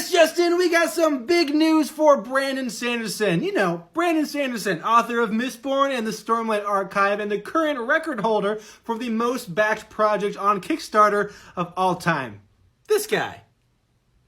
Yes, Justin, we got some big news for Brandon Sanderson. You know, Brandon Sanderson, author of Mistborn and the Stormlight Archive and the current record holder for the most backed project on Kickstarter of all time. This guy.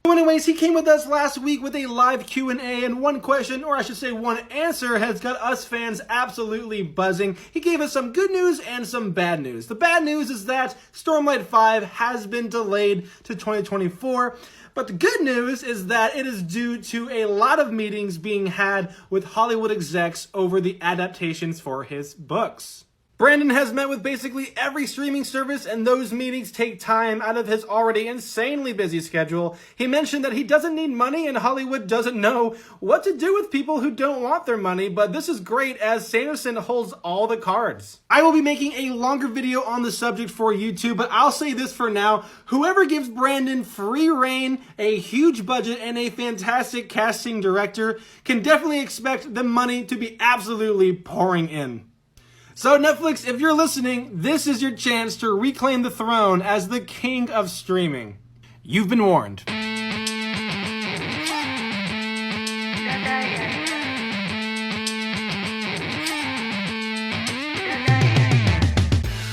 So anyways, he came with us last week with a live Q&A, and one question, or I should say one answer, has got us fans absolutely buzzing. He gave us some good news and some bad news. The bad news is that Stormlight 5 has been delayed to 2024, but the good news is that it is due to a lot of meetings being had with Hollywood execs over the adaptations for his books. Brandon has met with basically every streaming service, and those meetings take time out of his already insanely busy schedule. He mentioned that he doesn't need money and Hollywood doesn't know what to do with people who don't want their money, but this is great as Sanderson holds all the cards. I will be making a longer video on the subject for YouTube, but I'll say this for now. Whoever gives Brandon free reign, a huge budget, and a fantastic casting director can definitely expect the money to be absolutely pouring in. So Netflix, if you're listening, this is your chance to reclaim the throne as the king of streaming. You've been warned.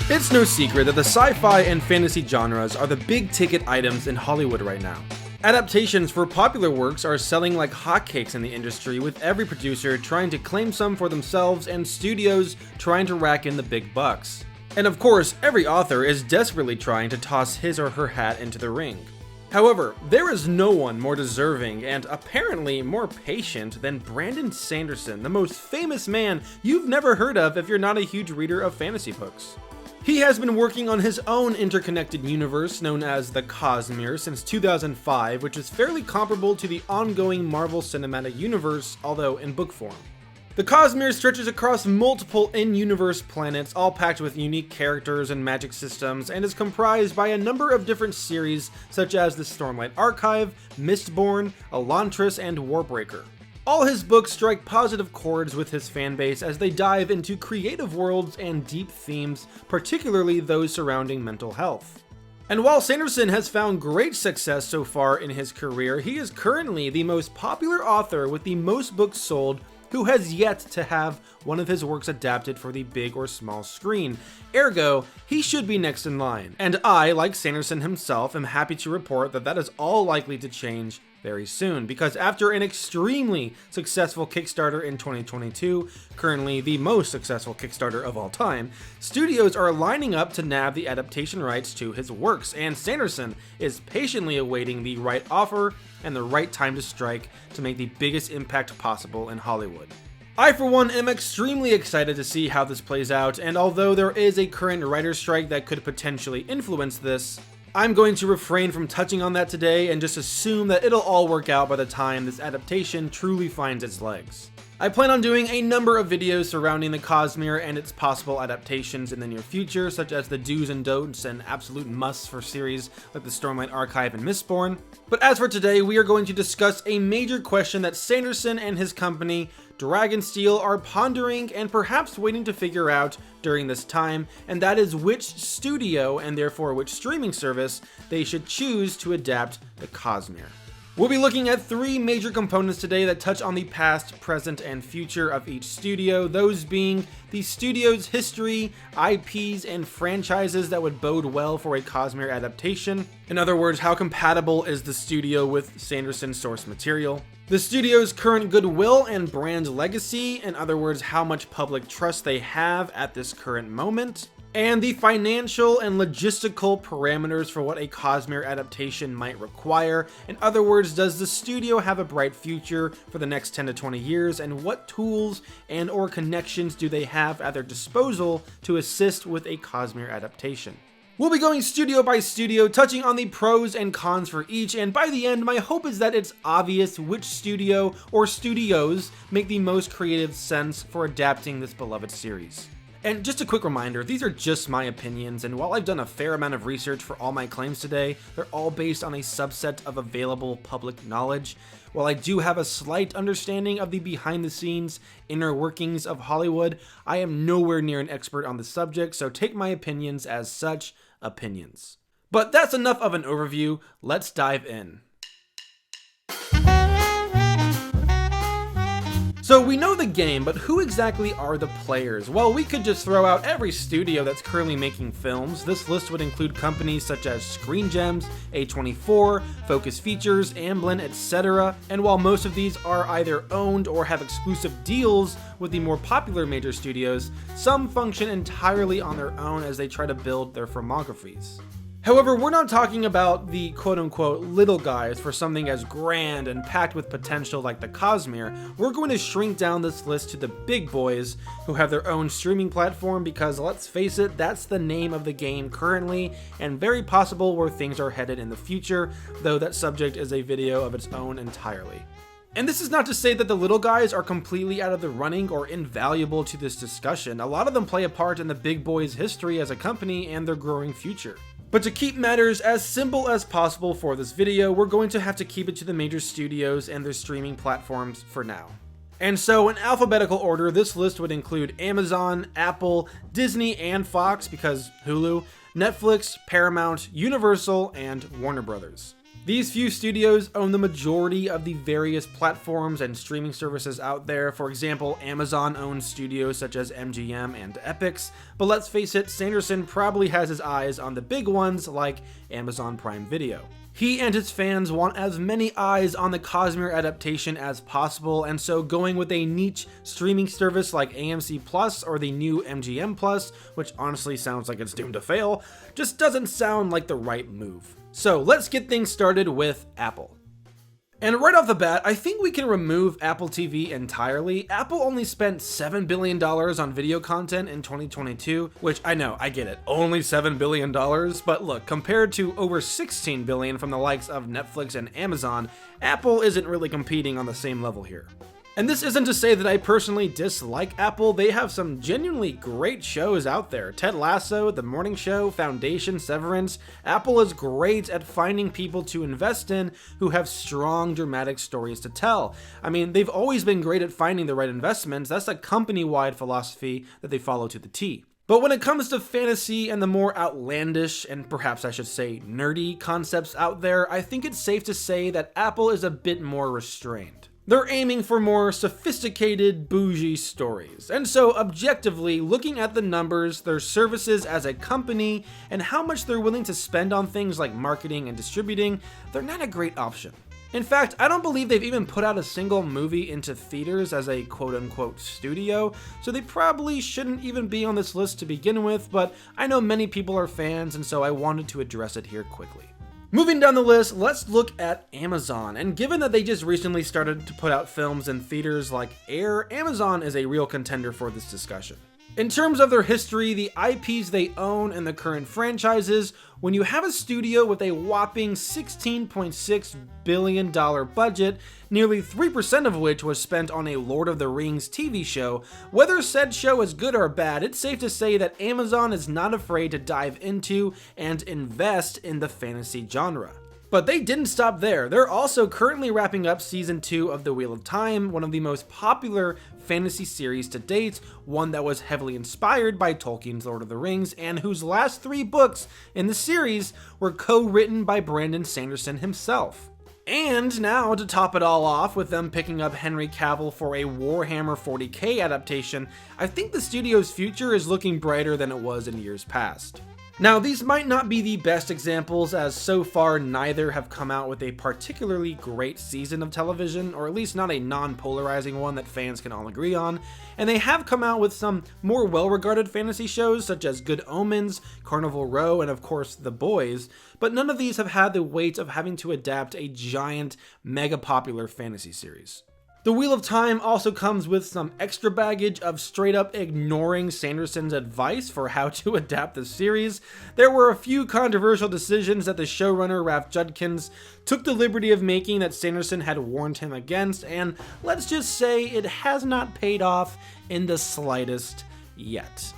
It's no secret that the sci-fi and fantasy genres are the big ticket items in Hollywood right now. Adaptations for popular works are selling like hotcakes in the industry, with every producer trying to claim some for themselves and studios trying to rack in the big bucks. And of course, every author is desperately trying to toss his or her hat into the ring. However, there is no one more deserving and apparently more patient than Brandon Sanderson, the most famous man you've never heard of if you're not a huge reader of fantasy books. He has been working on his own interconnected universe known as the Cosmere since 2005, which is fairly comparable to the ongoing Marvel Cinematic Universe, although in book form. The Cosmere stretches across multiple in-universe planets, all packed with unique characters and magic systems, and is comprised by a number of different series such as the Stormlight Archive, Mistborn, Elantris, and Warbreaker. All his books strike positive chords with his fanbase as they dive into creative worlds and deep themes, particularly those surrounding mental health. And while Sanderson has found great success so far in his career, he is currently the most popular author with the most books sold who has yet to have one of his works adapted for the big or small screen. Ergo, he should be next in line. And I, like Sanderson himself, am happy to report that that is all likely to change very soon, because after an extremely successful Kickstarter in 2022, currently the most successful Kickstarter of all time, studios are lining up to nab the adaptation rights to his works, and Sanderson is patiently awaiting the right offer and the right time to strike to make the biggest impact possible in Hollywood. I, for one, am extremely excited to see how this plays out, and although there is a current writer's strike that could potentially influence this, I'm going to refrain from touching on that today and just assume that it'll all work out by the time this adaptation truly finds its legs. I plan on doing a number of videos surrounding the Cosmere and its possible adaptations in the near future, such as the do's and don'ts and absolute musts for series like the Stormlight Archive and Mistborn. But as for today, we are going to discuss a major question that Sanderson and his company, Dragonsteel, are pondering and perhaps waiting to figure out during this time, and that is which studio, and therefore which streaming service, they should choose to adapt the Cosmere. We'll be looking at three major components today that touch on the past, present, and future of each studio, those being the studio's history, IPs, and franchises that would bode well for a Cosmere adaptation. In other words, how compatible is the studio with Sanderson's source material? The studio's current goodwill and brand legacy, in other words, how much public trust they have at this current moment. And the financial and logistical parameters for what a Cosmere adaptation might require. In other words, does the studio have a bright future for the next 10 to 20 years, and what tools and or connections do they have at their disposal to assist with a Cosmere adaptation? We'll be going studio by studio, touching on the pros and cons for each, and by the end, my hope is that it's obvious which studio or studios make the most creative sense for adapting this beloved series. And just a quick reminder, these are just my opinions, and while I've done a fair amount of research for all my claims today, they're all based on a subset of available public knowledge. While I do have a slight understanding of the behind-the-scenes inner workings of Hollywood, I am nowhere near an expert on the subject, so take my opinions as such opinions. But that's enough of an overview, let's dive in. So we know the game, but who exactly are the players? Well, we could just throw out every studio that's currently making films. This list would include companies such as Screen Gems, A24, Focus Features, Amblin, etc. And while most of these are either owned or have exclusive deals with the more popular major studios, some function entirely on their own as they try to build their filmographies. However, we're not talking about the quote-unquote little guys for something as grand and packed with potential like the Cosmere. We're going to shrink down this list to the big boys who have their own streaming platform because, let's face it, that's the name of the game currently and very possible where things are headed in the future, though that subject is a video of its own entirely. And this is not to say that the little guys are completely out of the running or invaluable to this discussion. A lot of them play a part in the big boys' history as a company and their growing future. But to keep matters as simple as possible for this video, we're going to have to keep it to the major studios and their streaming platforms for now. And so in alphabetical order, this list would include Amazon, Apple, Disney and Fox because Hulu, Netflix, Paramount, Universal, and Warner Brothers. These few studios own the majority of the various platforms and streaming services out there. For example, Amazon owns studios such as MGM and Epix, but let's face it, Sanderson probably has his eyes on the big ones like Amazon Prime Video. He and his fans want as many eyes on the Cosmere adaptation as possible, and so going with a niche streaming service like AMC Plus or the new MGM Plus, which honestly sounds like it's doomed to fail, just doesn't sound like the right move. So let's get things started with Apple. And right off the bat, I think we can remove Apple TV entirely. Apple only spent $7 billion on video content in 2022, which I know, I get it, only $7 billion, but look, compared to over $16 billion from the likes of Netflix and Amazon, Apple isn't really competing on the same level here. And this isn't to say that I personally dislike Apple. They have some genuinely great shows out there. Ted Lasso, The Morning Show, Foundation, Severance. Apple is great at finding people to invest in who have strong, dramatic stories to tell. I mean, they've always been great at finding the right investments. That's a company-wide philosophy that they follow to the T. But when it comes to fantasy and the more outlandish, and perhaps I should say nerdy concepts out there, I think it's safe to say that Apple is a bit more restrained. They're aiming for more sophisticated, bougie stories. And so objectively, looking at the numbers, their services as a company, and how much they're willing to spend on things like marketing and distributing, they're not a great option. In fact, I don't believe they've even put out a single movie into theaters as a quote-unquote studio, so they probably shouldn't even be on this list to begin with, but I know many people are fans, and so I wanted to address it here quickly. Moving down the list, let's look at Amazon, and given that they just recently started to put out films in theaters like Air, Amazon is a real contender for this discussion. In terms of their history, the IPs they own, and the current franchises, when you have a studio with a whopping $16.6 billion budget, nearly 3% of which was spent on a Lord of the Rings TV show, whether said show is good or bad, it's safe to say that Amazon is not afraid to dive into and invest in the fantasy genre. But they didn't stop there. They're also currently wrapping up season 2 of The Wheel of Time, one of the most popular fantasy series to date, one that was heavily inspired by Tolkien's Lord of the Rings, and whose last 3 books in the series were co-written by Brandon Sanderson himself. And now, to top it all off, with them picking up Henry Cavill for a Warhammer 40k adaptation, I think the studio's future is looking brighter than it was in years past. Now, these might not be the best examples, as so far neither have come out with a particularly great season of television, or at least not a non-polarizing one that fans can all agree on, and they have come out with some more well-regarded fantasy shows such as Good Omens, Carnival Row, and of course The Boys, but none of these have had the weight of having to adapt a giant, mega-popular fantasy series. The Wheel of Time also comes with some extra baggage of straight up ignoring Sanderson's advice for how to adapt the series. There were a few controversial decisions that the showrunner Ralph Judkins took the liberty of making that Sanderson had warned him against, and let's just say it has not paid off in the slightest yet.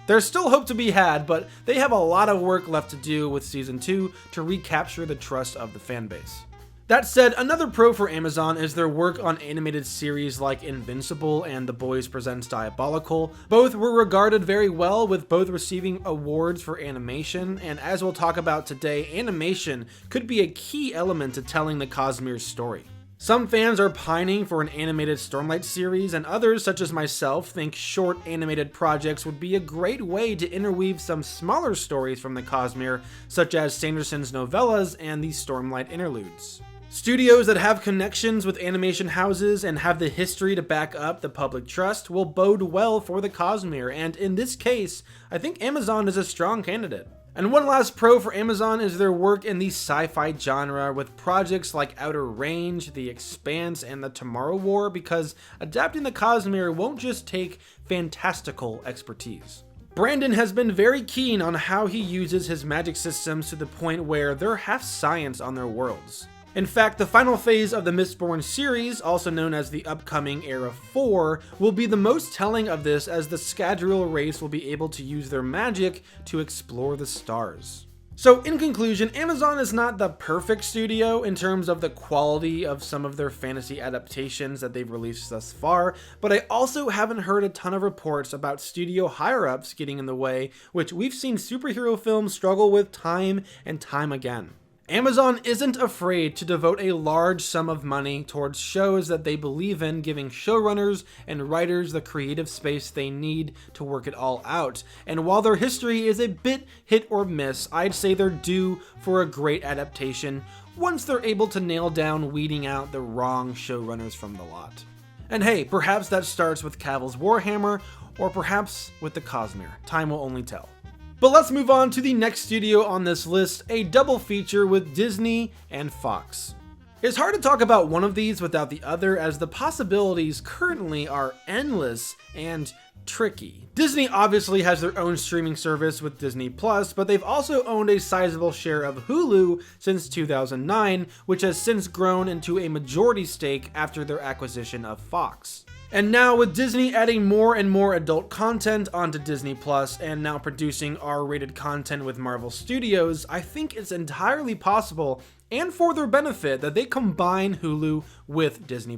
There's still hope to be had, but they have a lot of work left to do with season 2 to recapture the trust of the fanbase. That said, another pro for Amazon is their work on animated series like Invincible and The Boys Presents Diabolical. Both were regarded very well, with both receiving awards for animation, and as we'll talk about today, animation could be a key element to telling the Cosmere story. Some fans are pining for an animated Stormlight series, and others, such as myself, think short animated projects would be a great way to interweave some smaller stories from the Cosmere, such as Sanderson's novellas and the Stormlight interludes. Studios that have connections with animation houses and have the history to back up the public trust will bode well for the Cosmere, and in this case, I think Amazon is a strong candidate. And one last pro for Amazon is their work in the sci-fi genre with projects like Outer Range, The Expanse, and The Tomorrow War, because adapting the Cosmere won't just take fantastical expertise. Brandon has been very keen on how he uses his magic systems to the point where they're half science on their worlds. In fact, the final phase of the Mistborn series, also known as the upcoming Era 4, will be the most telling of this, as the Scadrial race will be able to use their magic to explore the stars. So in conclusion, Amazon is not the perfect studio in terms of the quality of some of their fantasy adaptations that they've released thus far, but I also haven't heard a ton of reports about studio higher-ups getting in the way, which we've seen superhero films struggle with time and time again. Amazon isn't afraid to devote a large sum of money towards shows that they believe in, giving showrunners and writers the creative space they need to work it all out. And while their history is a bit hit or miss, I'd say they're due for a great adaptation once they're able to nail down weeding out the wrong showrunners from the lot. And hey, perhaps that starts with Cavill's Warhammer, or perhaps with the Cosmere. Time will only tell. But let's move on to the next studio on this list, a double feature with Disney and Fox. It's hard to talk about one of these without the other, as the possibilities currently are endless and tricky. Disney obviously has their own streaming service with Disney+, but they've also owned a sizable share of Hulu since 2009, which has since grown into a majority stake after their acquisition of Fox. And now with Disney adding more and more adult content onto Disney+, and now producing R-rated content with Marvel Studios, I think it's entirely possible, and for their benefit, that they combine Hulu with Disney+.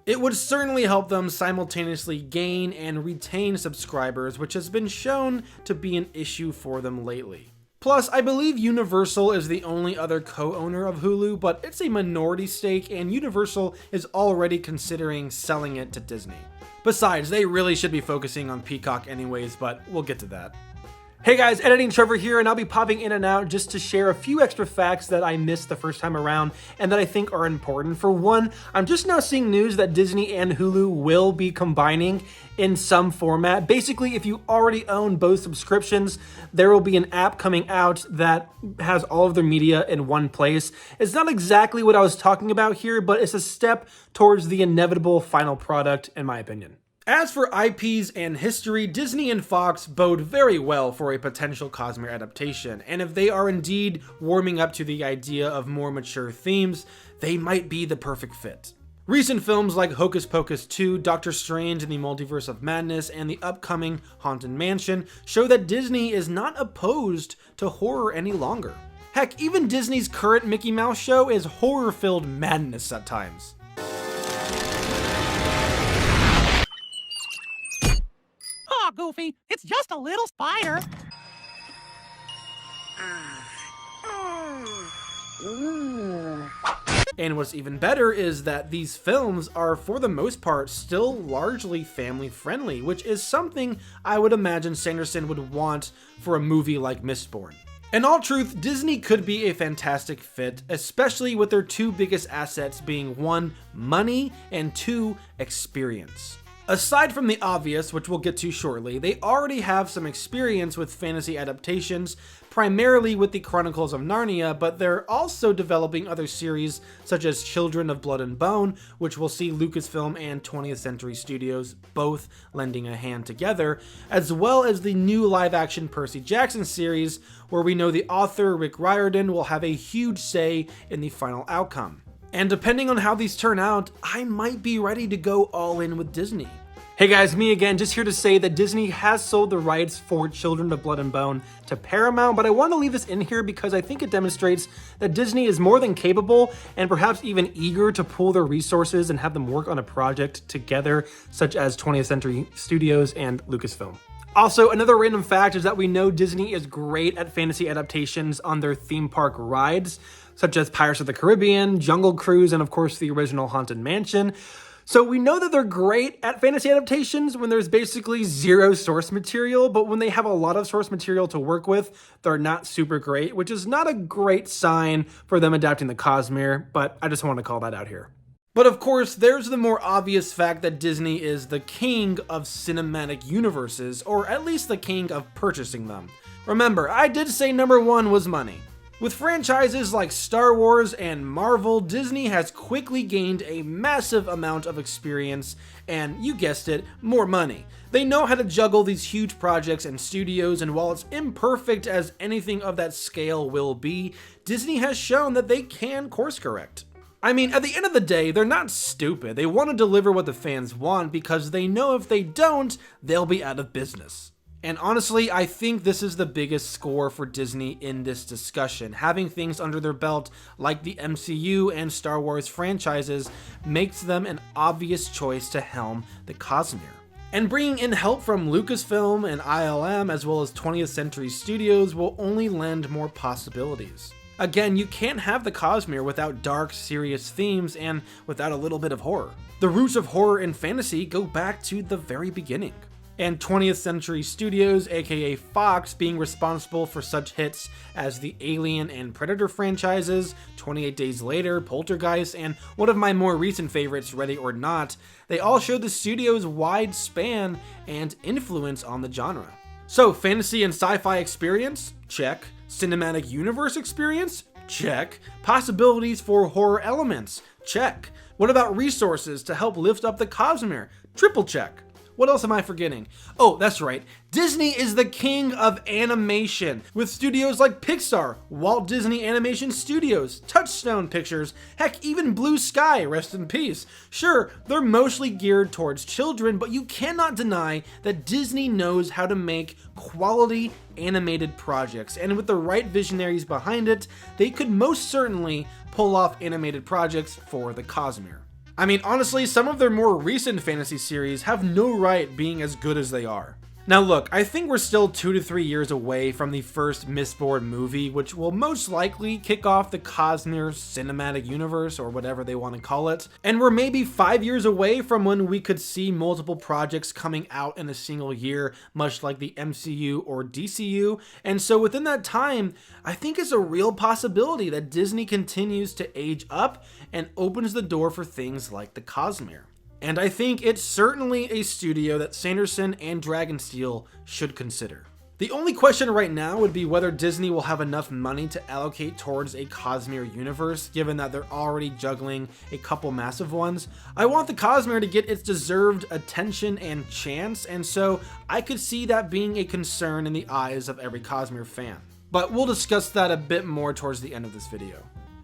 It would certainly help them simultaneously gain and retain subscribers, which has been shown to be an issue for them lately. Plus, I believe Universal is the only other co-owner of Hulu, but it's a minority stake, and Universal is already considering selling it to Disney. Besides, they really should be focusing on Peacock anyways, but we'll get to that. Hey guys, Editing Trevor here, and I'll be popping in and out just to share a few extra facts that I missed the first time around and that I think are important. For one, I'm just now seeing news that Disney and Hulu will be combining in some format. Basically, if you already own both subscriptions, there will be an app coming out that has all of their media in one place. It's not exactly what I was talking about here, but it's a step towards the inevitable final product, in my opinion. As for IPs and history, Disney and Fox bode very well for a potential Cosmere adaptation, and if they are indeed warming up to the idea of more mature themes, they might be the perfect fit. Recent films like Hocus Pocus 2, Doctor Strange and the Multiverse of Madness, and the upcoming Haunted Mansion show that Disney is not opposed to horror any longer. Heck, even Disney's current Mickey Mouse show is horror-filled madness at times. Goofy, it's just a little spider. And what's even better is that these films are, for the most part, still largely family friendly, which is something I would imagine Sanderson would want for a movie like Mistborn. In all truth, Disney could be a fantastic fit, especially with their two biggest assets being 1, money, and 2, experience. Aside from the obvious, which we'll get to shortly, they already have some experience with fantasy adaptations, primarily with the Chronicles of Narnia, but they're also developing other series such as Children of Blood and Bone, which will see Lucasfilm and 20th Century Studios both lending a hand together, as well as the new live-action Percy Jackson series, where we know the author Rick Riordan will have a huge say in the final outcome. And depending on how these turn out, I might be ready to go all in with Disney. Hey guys, me again, just here to say that Disney has sold the rights for Children of Blood and Bone to Paramount, but I want to leave this in here because I think it demonstrates that Disney is more than capable and perhaps even eager to pool their resources and have them work on a project together, such as 20th Century Studios and Lucasfilm. Also, another random fact is that we know Disney is great at fantasy adaptations on their theme park rides, such as Pirates of the Caribbean, Jungle Cruise, and of course the original Haunted Mansion. So we know that they're great at fantasy adaptations when there's basically zero source material, but when they have a lot of source material to work with, they're not super great, which is not a great sign for them adapting the Cosmere, but I just want to call that out here. But of course, there's the more obvious fact that Disney is the king of cinematic universes, or at least the king of purchasing them. Remember, I did say number one was money. With franchises like Star Wars and Marvel, Disney has quickly gained a massive amount of experience and, you guessed it, more money. They know how to juggle these huge projects and studios, and while it's imperfect as anything of that scale will be, Disney has shown that they can course correct. I mean, at the end of the day, they're not stupid. They want to deliver what the fans want because they know if they don't, they'll be out of business. And honestly, I think this is the biggest score for Disney in this discussion. Having things under their belt like the MCU and Star Wars franchises makes them an obvious choice to helm the Cosmere. And bringing in help from Lucasfilm and ILM as well as 20th Century Studios will only lend more possibilities. Again, you can't have the Cosmere without dark, serious themes and without a little bit of horror. The roots of horror and fantasy go back to the very beginning. And 20th Century Studios, aka Fox, being responsible for such hits as the Alien and Predator franchises, 28 Days Later, Poltergeist, and one of my more recent favorites, Ready or Not, they all show the studio's wide span and influence on the genre. So, fantasy and sci-fi experience? Check. Cinematic universe experience? Check. Possibilities for horror elements? Check. What about resources to help lift up the Cosmere? Triple check. What else am I forgetting? Oh, that's right. Disney is the king of animation, with studios like Pixar, Walt Disney Animation Studios, Touchstone Pictures, heck, even Blue Sky, rest in peace. Sure, they're mostly geared towards children, but you cannot deny that Disney knows how to make quality animated projects, and with the right visionaries behind it, they could most certainly pull off animated projects for the Cosmere. I mean, honestly, some of their more recent fantasy series have no right being as good as they are. Now look, I think we're still 2 to 3 years away from the first Mistborn movie, which will most likely kick off the Cosmere cinematic universe, or whatever they want to call it. And we're maybe 5 years away from when we could see multiple projects coming out in a single year, much like the MCU or DCU. And so within that time, I think it's a real possibility that Disney continues to age up and opens the door for things like the Cosmere. And I think it's certainly a studio that Sanderson and Dragonsteel should consider. The only question right now would be whether Disney will have enough money to allocate towards a Cosmere universe, given that they're already juggling a couple massive ones. I want the Cosmere to get its deserved attention and chance, and so I could see that being a concern in the eyes of every Cosmere fan. But we'll discuss that a bit more towards the end of this video.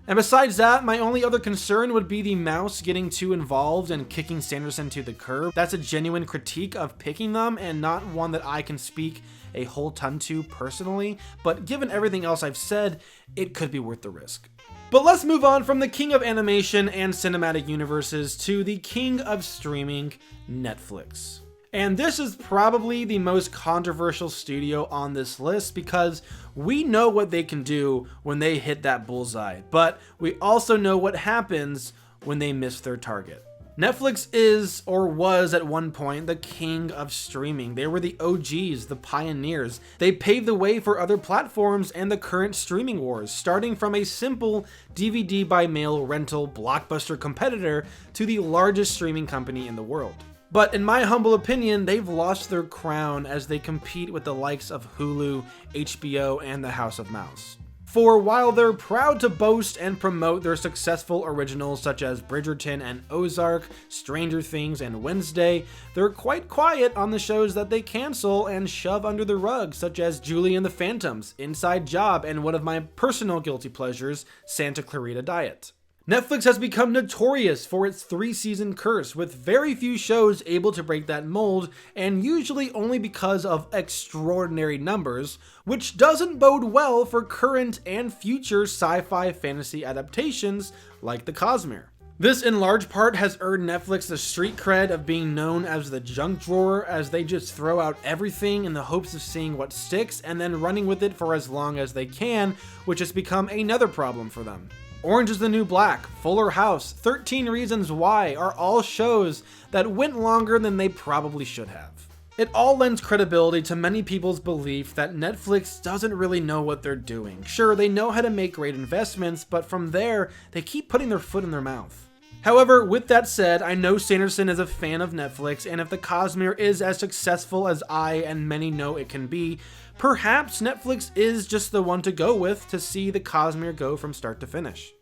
And besides that, my only other concern would be the mouse getting too involved and kicking Sanderson to the curb. That's a genuine critique of picking them and not one that I can speak a whole ton to personally, but given everything else I've said, it could be worth the risk. But let's move on from the king of animation and cinematic universes to the king of streaming, Netflix. And this is probably the most controversial studio on this list because we know what they can do when they hit that bullseye, but we also know what happens when they miss their target. Netflix is, or was at one point, the king of streaming. They were the OGs, the pioneers. They paved the way for other platforms and the current streaming wars, starting from a simple DVD by mail rental blockbuster competitor to the largest streaming company in the world. But in my humble opinion, they've lost their crown as they compete with the likes of Hulu, HBO, and the House of Mouse. For while they're proud to boast and promote their successful originals such as Bridgerton and Ozark, Stranger Things, and Wednesday, they're quite quiet on the shows that they cancel and shove under the rug, such as Julie and the Phantoms, Inside Job, and one of my personal guilty pleasures, Santa Clarita Diet. Netflix has become notorious for its 3-season curse, with very few shows able to break that mold, and usually only because of extraordinary numbers, which doesn't bode well for current and future sci-fi fantasy adaptations like the Cosmere. This in large part has earned Netflix the street cred of being known as the junk drawer, as they just throw out everything in the hopes of seeing what sticks and then running with it for as long as they can, which has become another problem for them. Orange is the New Black, Fuller House, 13 Reasons Why are all shows that went longer than they probably should have. It all lends credibility to many people's belief that Netflix doesn't really know what they're doing. Sure, they know how to make great investments, but from there, they keep putting their foot in their mouth. However, with that said, I know Sanderson is a fan of Netflix, and if the Cosmere is as successful as I and many know it can be, perhaps Netflix is just the one to go with to see the Cosmere go from start to finish.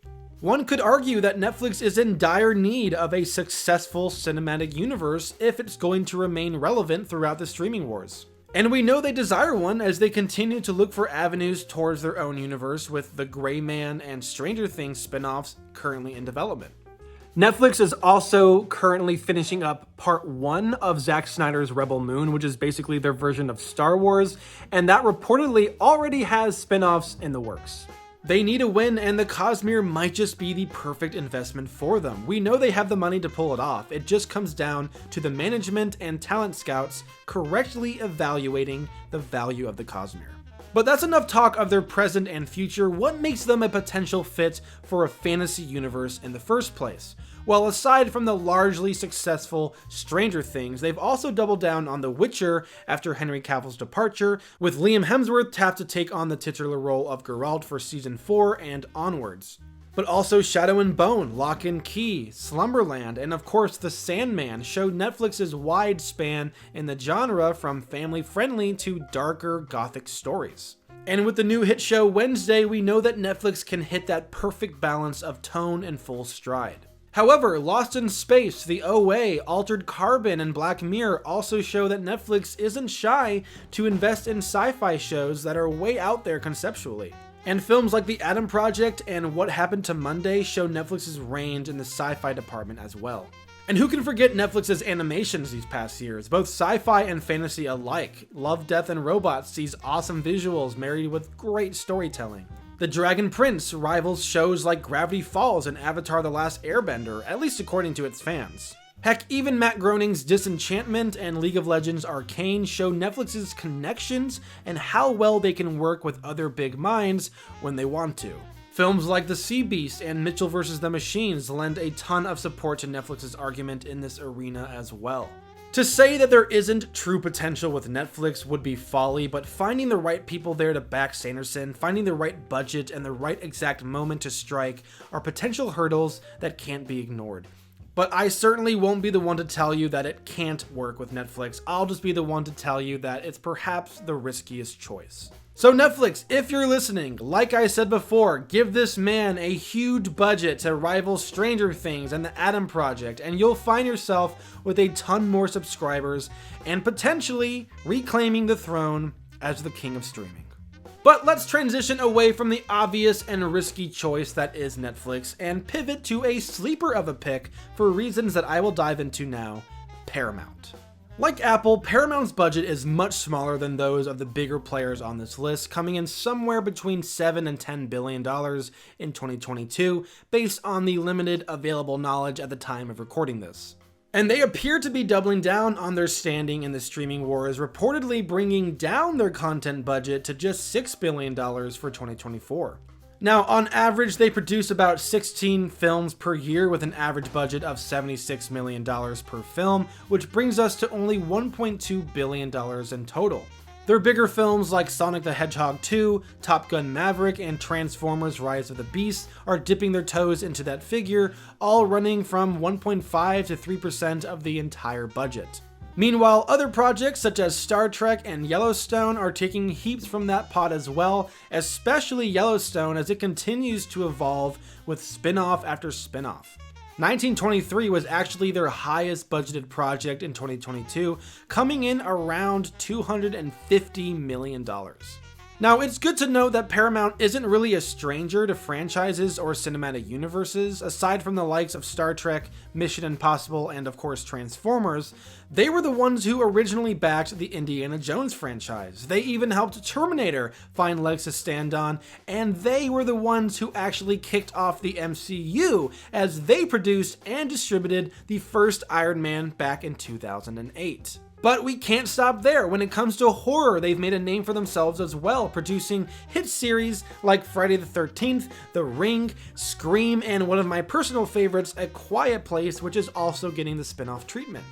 One could argue that Netflix is in dire need of a successful cinematic universe if it's going to remain relevant throughout the streaming wars. And we know they desire one as they continue to look for avenues towards their own universe with the Gray Man and Stranger Things spin-offs currently in development. Netflix is also currently finishing up part 1 of Zack Snyder's Rebel Moon, which is basically their version of Star Wars, and that reportedly already has spin-offs in the works. They need a win, and the Cosmere might just be the perfect investment for them. We know they have the money to pull it off. It just comes down to the management and talent scouts correctly evaluating the value of the Cosmere. But that's enough talk of their present and future. What makes them a potential fit for a fantasy universe in the first place? Well, aside from the largely successful Stranger Things, they've also doubled down on The Witcher after Henry Cavill's departure, with Liam Hemsworth tapped to take on the titular role of Geralt for season 4 and onwards. But also Shadow and Bone, Lock and Key, Slumberland, and of course The Sandman showed Netflix's wide span in the genre from family-friendly to darker gothic stories. And with the new hit show Wednesday, we know that Netflix can hit that perfect balance of tone and full stride. However, Lost in Space, The OA, Altered Carbon, and Black Mirror also show that Netflix isn't shy to invest in sci-fi shows that are way out there conceptually. And films like The Adam Project and What Happened to Monday show Netflix's range in the sci-fi department as well. And who can forget Netflix's animations these past years, both sci-fi and fantasy alike. Love, Death, and Robots sees awesome visuals married with great storytelling. The Dragon Prince rivals shows like Gravity Falls and Avatar: The Last Airbender, at least according to its fans. Heck, even Matt Groening's Disenchantment and League of Legends Arcane show Netflix's connections and how well they can work with other big minds when they want to. Films like The Sea Beast and Mitchell vs. the Machines lend a ton of support to Netflix's argument in this arena as well. To say that there isn't true potential with Netflix would be folly, but finding the right people there to back Sanderson, finding the right budget, and the right exact moment to strike are potential hurdles that can't be ignored. But I certainly won't be the one to tell you that it can't work with Netflix. I'll just be the one to tell you that it's perhaps the riskiest choice. So Netflix, if you're listening, like I said before, give this man a huge budget to rival Stranger Things and The Adam Project, and you'll find yourself with a ton more subscribers and potentially reclaiming the throne as the king of streaming. But let's transition away from the obvious and risky choice that is Netflix and pivot to a sleeper of a pick for reasons that I will dive into now: Paramount. Like Apple, Paramount's budget is much smaller than those of the bigger players on this list, coming in somewhere between $7 and $10 billion in 2022, based on the limited available knowledge at the time of recording this. And they appear to be doubling down on their standing in the streaming wars, reportedly bringing down their content budget to just $6 billion for 2024. Now, on average, they produce about 16 films per year with an average budget of $76 million per film, which brings us to only $1.2 billion in total. Their bigger films like Sonic the Hedgehog 2, Top Gun Maverick, and Transformers Rise of the Beasts are dipping their toes into that figure, all running from 1.5 to 3% of the entire budget. Meanwhile, other projects such as Star Trek and Yellowstone are taking heaps from that pot as well, especially Yellowstone as it continues to evolve with spin-off after spin-off. 1923 was actually their highest budgeted project in 2022, coming in around $250 million. Now, it's good to note that Paramount isn't really a stranger to franchises or cinematic universes. Aside from the likes of Star Trek, Mission Impossible, and of course Transformers, they were the ones who originally backed the Indiana Jones franchise. They even helped Terminator find legs to stand on, and they were the ones who actually kicked off the MCU as they produced and distributed the first Iron Man back in 2008. But we can't stop there. When it comes to horror, they've made a name for themselves as well, producing hit series like Friday the 13th, The Ring, Scream, and one of my personal favorites, A Quiet Place, which is also getting the spin-off treatment.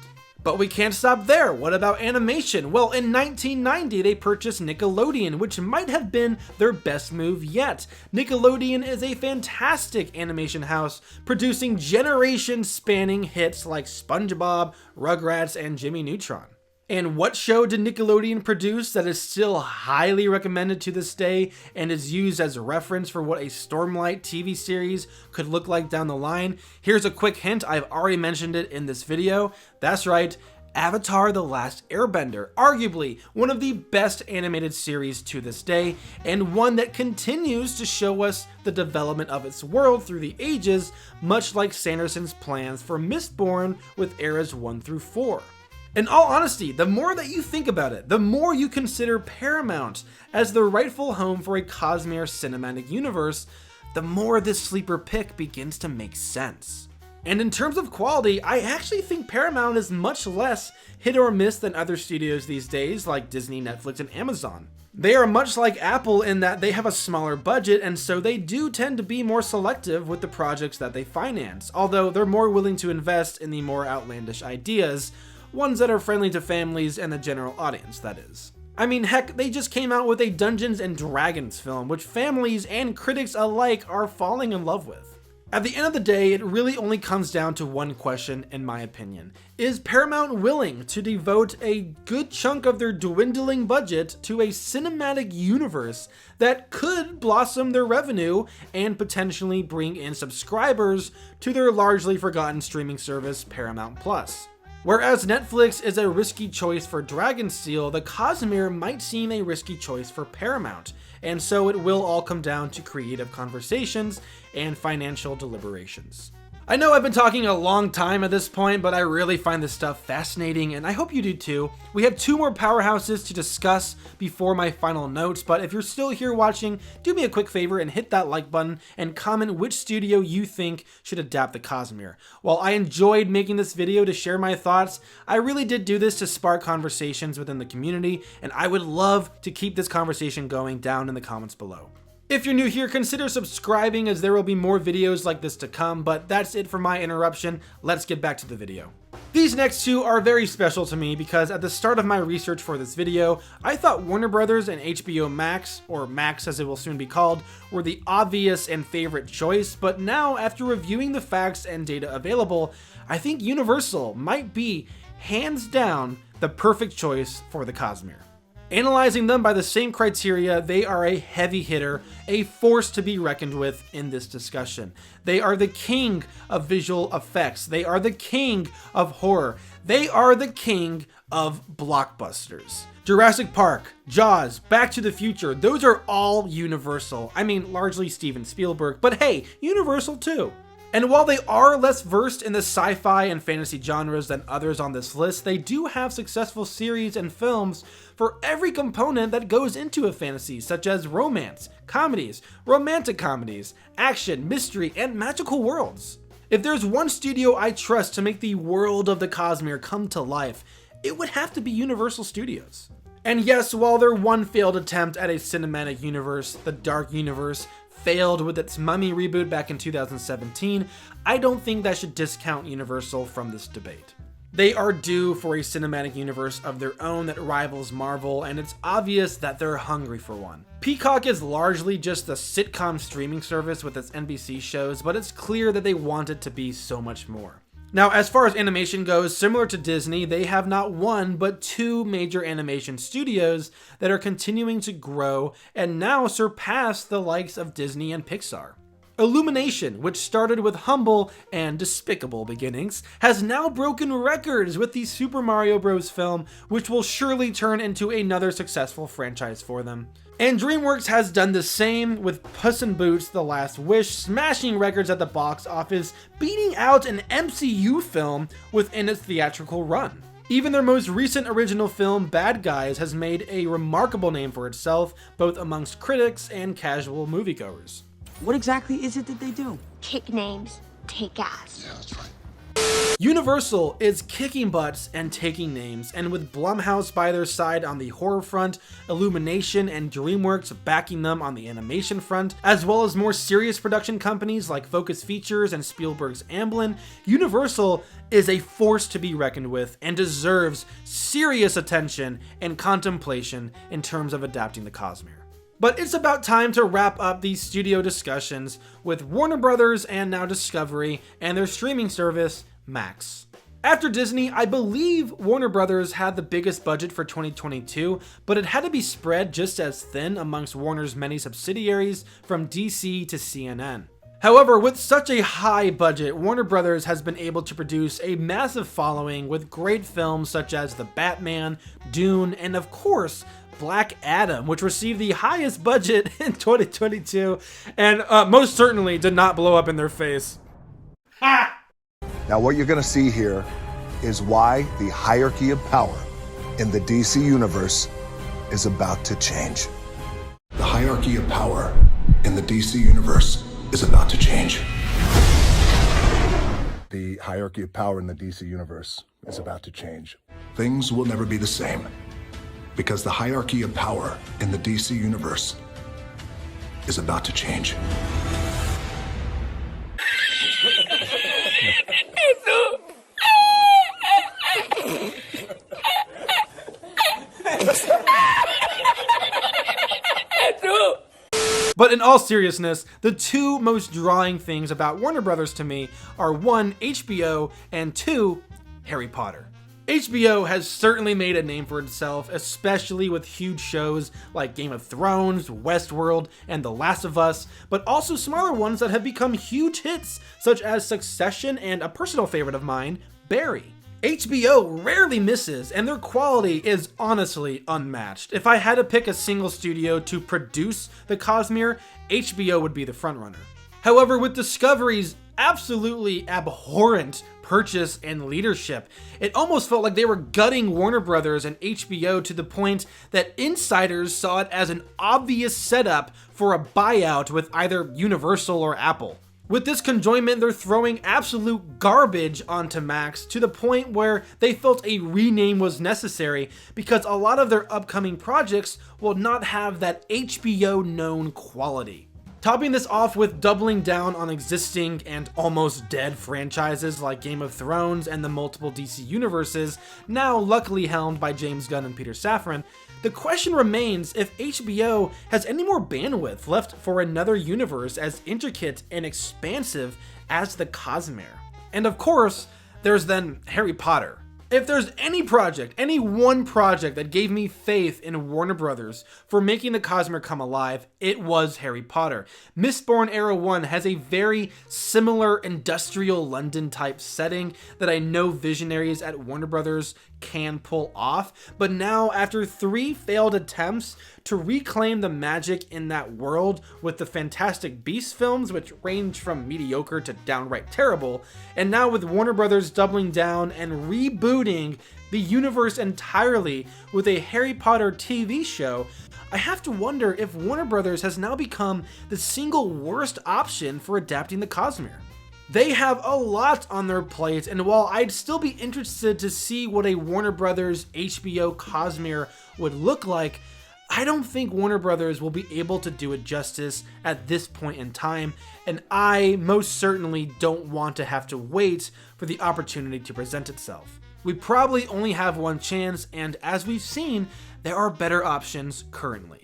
But we can't stop there. What about animation? Well, in 1990, they purchased Nickelodeon, which might have been their best move yet. Nickelodeon is a fantastic animation house, producing generation-spanning hits like SpongeBob, Rugrats, and Jimmy Neutron. And what show did Nickelodeon produce that is still highly recommended to this day and is used as a reference for what a Stormlight TV series could look like down the line? Here's a quick hint, I've already mentioned it in this video. That's right, Avatar: The Last Airbender, arguably one of the best animated series to this day, and one that continues to show us the development of its world through the ages, much like Sanderson's plans for Mistborn with eras 1 through 4. In all honesty, the more that you think about it, the more you consider Paramount as the rightful home for a Cosmere cinematic universe, the more this sleeper pick begins to make sense. And in terms of quality, I actually think Paramount is much less hit or miss than other studios these days like Disney, Netflix, and Amazon. They are much like Apple in that they have a smaller budget, and so they do tend to be more selective with the projects that they finance, although they're more willing to invest in the more outlandish ideas, ones that are friendly to families and the general audience, that is. I mean, heck, they just came out with a Dungeons and Dragons film, which families and critics alike are falling in love with. At the end of the day, it really only comes down to one question, in my opinion. Is Paramount willing to devote a good chunk of their dwindling budget to a cinematic universe that could blossom their revenue and potentially bring in subscribers to their largely forgotten streaming service, Paramount Plus? Whereas Netflix is a risky choice for Dragonsteel, the Cosmere might seem a risky choice for Paramount, and so it will all come down to creative conversations and financial deliberations. I know I've been talking a long time at this point, but I really find this stuff fascinating, and I hope you do too. We have 2 more powerhouses to discuss before my final notes, but if you're still here watching, do me a quick favor and hit that like button and comment which studio you think should adapt the Cosmere. While I enjoyed making this video to share my thoughts, I really did do this to spark conversations within the community, and I would love to keep this conversation going down in the comments below. If you're new here, consider subscribing as there will be more videos like this to come, but that's it for my interruption. Let's get back to the video. These next 2 are very special to me because at the start of my research for this video, I thought Warner Brothers and HBO Max, or Max as it will soon be called, were the obvious and favorite choice, but now after reviewing the facts and data available, I think Universal might be, hands down, the perfect choice for the Cosmere. Analyzing them by the same criteria, they are a heavy hitter, a force to be reckoned with in this discussion. They are the king of visual effects. They are the king of horror. They are the king of blockbusters. Jurassic Park, Jaws, Back to the Future, those are all Universal. I mean, largely Steven Spielberg, but hey, Universal too. And while they are less versed in the sci-fi and fantasy genres than others on this list, they do have successful series and films for every component that goes into a fantasy, such as romance, comedies, romantic comedies, action, mystery, and magical worlds. If there's one studio I trust to make the world of the Cosmere come to life, it would have to be Universal Studios. And yes, while their one failed attempt at a cinematic universe, the Dark Universe, failed with its Mummy reboot back in 2017, I don't think that should discount Universal from this debate. They are due for a cinematic universe of their own that rivals Marvel, and it's obvious that they're hungry for one. Peacock is largely just a sitcom streaming service with its NBC shows, but it's clear that they want it to be so much more. Now, as far as animation goes, similar to Disney, they have not one, but 2 major animation studios that are continuing to grow and now surpass the likes of Disney and Pixar. Illumination, which started with humble and despicable beginnings, has now broken records with the Super Mario Bros. Film, which will surely turn into another successful franchise for them. And DreamWorks has done the same with Puss in Boots: The Last Wish, smashing records at the box office, beating out an MCU film within its theatrical run. Even their most recent original film, Bad Guys, has made a remarkable name for itself, both amongst critics and casual moviegoers. What exactly is it that they do? Kick names, take ass. Yeah, that's right. Universal is kicking butts and taking names, and with Blumhouse by their side on the horror front, Illumination and DreamWorks backing them on the animation front, as well as more serious production companies like Focus Features and Spielberg's Amblin, Universal is a force to be reckoned with and deserves serious attention and contemplation in terms of adapting the Cosmere. But it's about time to wrap up these studio discussions with Warner Brothers and now Discovery and their streaming service, Max. After Disney, I believe Warner Brothers had the biggest budget for 2022, but it had to be spread just as thin amongst Warner's many subsidiaries from DC to CNN. However, with such a high budget, Warner Brothers has been able to produce a massive following with great films such as The Batman, Dune, and of course, Black Adam, which received the highest budget in 2022 and most certainly did not blow up in their face. Ha! Now, what you're going to see here is why the hierarchy of power in the DC universe is about to change. The hierarchy of power in the DC universe is about to change. The hierarchy of power in the DC universe is about to change. Things will never be the same because the hierarchy of power in the DC universe is about to change. But in all seriousness, the two most drawing things about Warner Brothers to me are 1, HBO, and 2, Harry Potter. HBO has certainly made a name for itself, especially with huge shows like Game of Thrones, Westworld, and The Last of Us, but also smaller ones that have become huge hits, such as Succession and a personal favorite of mine, Barry. HBO rarely misses, and their quality is honestly unmatched. If I had to pick a single studio to produce the Cosmere, HBO would be the frontrunner. However, with Discovery's absolutely abhorrent purchase and leadership, it almost felt like they were gutting Warner Brothers and HBO to the point that insiders saw it as an obvious setup for a buyout with either Universal or Apple. With this conjoinment, they're throwing absolute garbage onto Max to the point where they felt a rename was necessary because a lot of their upcoming projects will not have that HBO known quality. Topping this off with doubling down on existing and almost dead franchises like Game of Thrones and the multiple DC universes, now luckily helmed by James Gunn and Peter Safran, the question remains if HBO has any more bandwidth left for another universe as intricate and expansive as the Cosmere. And of course, there's then Harry Potter. If there's any project, any one project that gave me faith in Warner Brothers for making the Cosmere come alive, it was Harry Potter. Mistborn Era 1 has a very similar industrial London type setting that I know visionaries at Warner Brothers can pull off, but now after 3 failed attempts to reclaim the magic in that world with the Fantastic Beasts films, which range from mediocre to downright terrible, and now with Warner Brothers doubling down and rebooting the universe entirely with a Harry Potter TV show, I have to wonder if Warner Brothers has now become the single worst option for adapting the Cosmere. They have a lot on their plate, and while I'd still be interested to see what a Warner Brothers HBO Cosmere would look like, I don't think Warner Brothers will be able to do it justice at this point in time, and I most certainly don't want to have to wait for the opportunity to present itself. We probably only have one chance, and as we've seen, there are better options currently.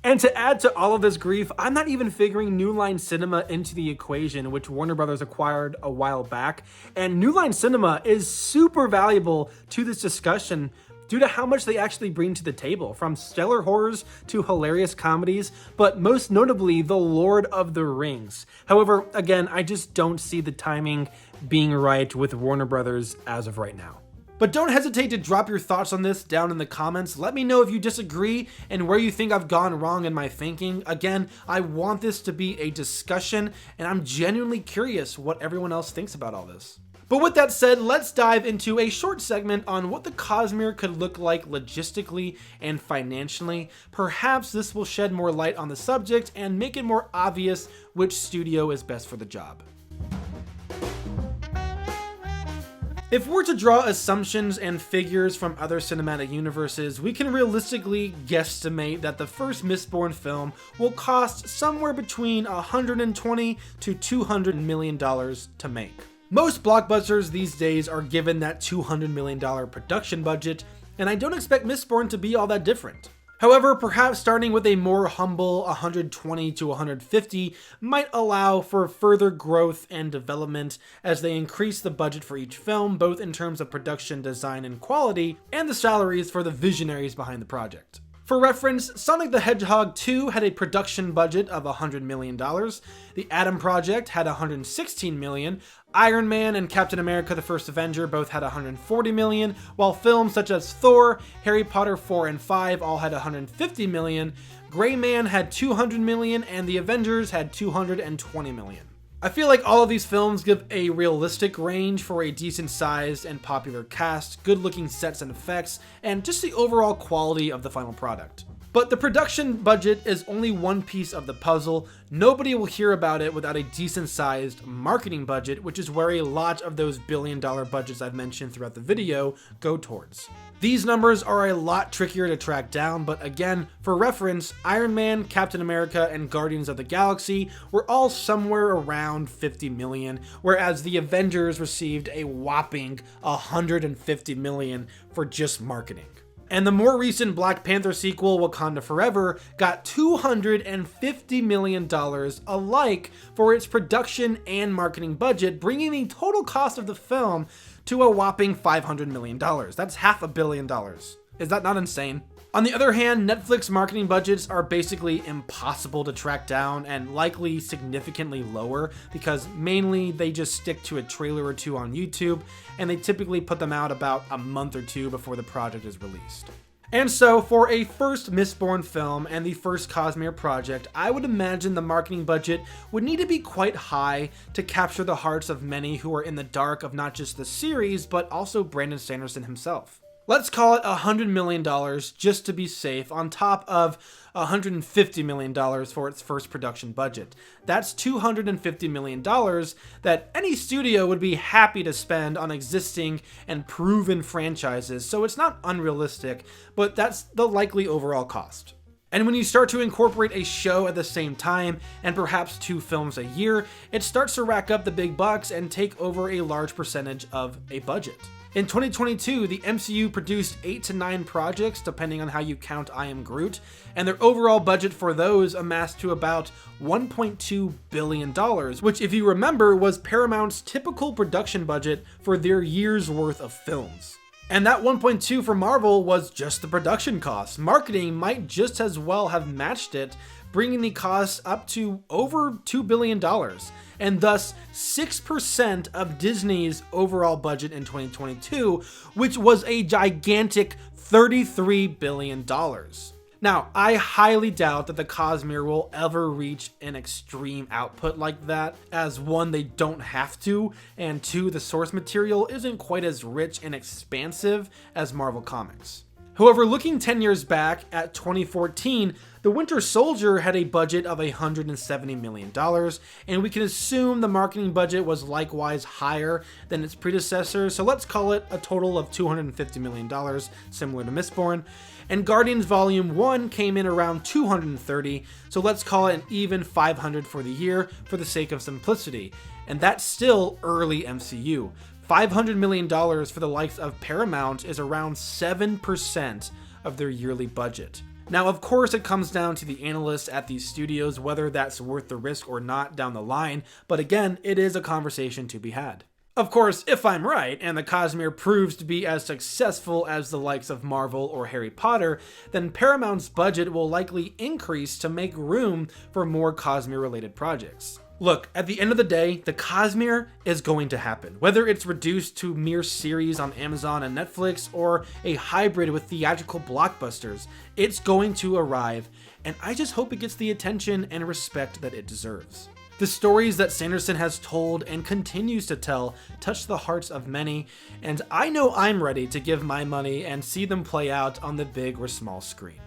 And to add to all of this grief, I'm not even figuring New Line Cinema into the equation, which Warner Brothers acquired a while back. And New Line Cinema is super valuable to this discussion due to how much they actually bring to the table, from stellar horrors to hilarious comedies, but most notably, The Lord of the Rings. However, again, I just don't see the timing being right with Warner Brothers as of right now. But don't hesitate to drop your thoughts on this down in the comments. Let me know if you disagree and where you think I've gone wrong in my thinking. Again, I want this to be a discussion, and I'm genuinely curious what everyone else thinks about all this. But with that said, let's dive into a short segment on what the Cosmere could look like logistically and financially. Perhaps this will shed more light on the subject and make it more obvious which studio is best for the job. If we're to draw assumptions and figures from other cinematic universes, we can realistically guesstimate that the first Mistborn film will cost somewhere between $120 to $200 million to make. Most blockbusters these days are given that $200 million production budget, and I don't expect Mistborn to be all that different. However, perhaps starting with a more humble 120 to 150 might allow for further growth and development as they increase the budget for each film, both in terms of production, design, and quality, and the salaries for the visionaries behind the project. For reference, Sonic the Hedgehog 2 had a production budget of $100 million, the Atom Project had $116 million, Iron Man and Captain America the First Avenger both had $140 million, while films such as Thor, Harry Potter 4 and 5 all had $150 million, Gray Man had $200 million, and The Avengers had $220 million. I feel like all of these films give a realistic range for a decent sized and popular cast, good looking sets and effects, and just the overall quality of the final product. But the production budget is only one piece of the puzzle. Nobody will hear about it without a decent sized marketing budget, which is where a lot of those billion-dollar budgets I've mentioned throughout the video go towards. These numbers are a lot trickier to track down, but again, for reference, Iron Man, Captain America, and Guardians of the Galaxy were all somewhere around $50 million, whereas the Avengers received a whopping $150 million for just marketing. And the more recent Black Panther sequel, Wakanda Forever, got $250 million alike for its production and marketing budget, bringing the total cost of the film to a whopping $500 million. That's $500 million. Is that not insane? On the other hand, Netflix marketing budgets are basically impossible to track down and likely significantly lower because mainly they just stick to a trailer or two on YouTube, and they typically put them out about a month or two before the project is released. And so, for a first Mistborn film and the first Cosmere project, I would imagine the marketing budget would need to be quite high to capture the hearts of many who are in the dark of not just the series, but also Brandon Sanderson himself. Let's call it $100 million just to be safe, on top of $150 million for its first production budget. That's $250 million that any studio would be happy to spend on existing and proven franchises, so it's not unrealistic, but that's the likely overall cost. And when you start to incorporate a show at the same time, and perhaps 2 films a year, it starts to rack up the big bucks and take over a large percentage of a budget. In 2022, the MCU produced 8 to 9 projects, depending on how you count I Am Groot, and their overall budget for those amassed to about $1.2 billion, which, if you remember, was Paramount's typical production budget for their year's worth of films. And that 1.2 for Marvel was just the production costs. Marketing might just as well have matched it, bringing the costs up to over $2 billion, and thus 6% of Disney's overall budget in 2022, which was a gigantic $33 billion. Now, I highly doubt that the Cosmere will ever reach an extreme output like that, as 1, they don't have to, and 2, the source material isn't quite as rich and expansive as Marvel Comics. However, looking 10 years back at 2014, The Winter Soldier had a budget of $170 million, and we can assume the marketing budget was likewise higher than its predecessor, so let's call it a total of $250 million, similar to Mistborn. And Guardians Volume 1 came in around $230, so let's call it an even $500 for the year for the sake of simplicity. And that's still early MCU. $500 million for the likes of Paramount is around 7% of their yearly budget. Now, of course, it comes down to the analysts at these studios whether that's worth the risk or not down the line, but again, it is a conversation to be had. Of course, if I'm right, and the Cosmere proves to be as successful as the likes of Marvel or Harry Potter, then Paramount's budget will likely increase to make room for more Cosmere-related projects. Look, at the end of the day, the Cosmere is going to happen. Whether it's reduced to mere series on Amazon and Netflix, or a hybrid with theatrical blockbusters, it's going to arrive, and I just hope it gets the attention and respect that it deserves. The stories that Sanderson has told and continues to tell touch the hearts of many, and I know I'm ready to give my money and see them play out on the big or small screen.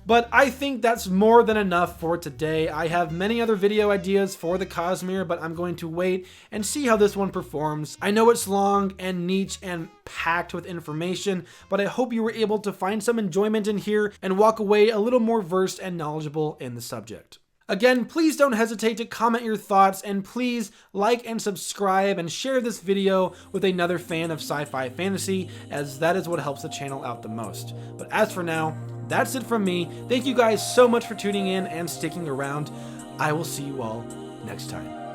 But I think that's more than enough for today. I have many other video ideas for the Cosmere, but I'm going to wait and see how this one performs. I know it's long and niche and packed with information, but I hope you were able to find some enjoyment in here and walk away a little more versed and knowledgeable in the subject. Again, please don't hesitate to comment your thoughts, and please like and subscribe and share this video with another fan of sci-fi fantasy, as that is what helps the channel out the most. But as for now, that's it from me. Thank you guys so much for tuning in and sticking around. I will see you all next time.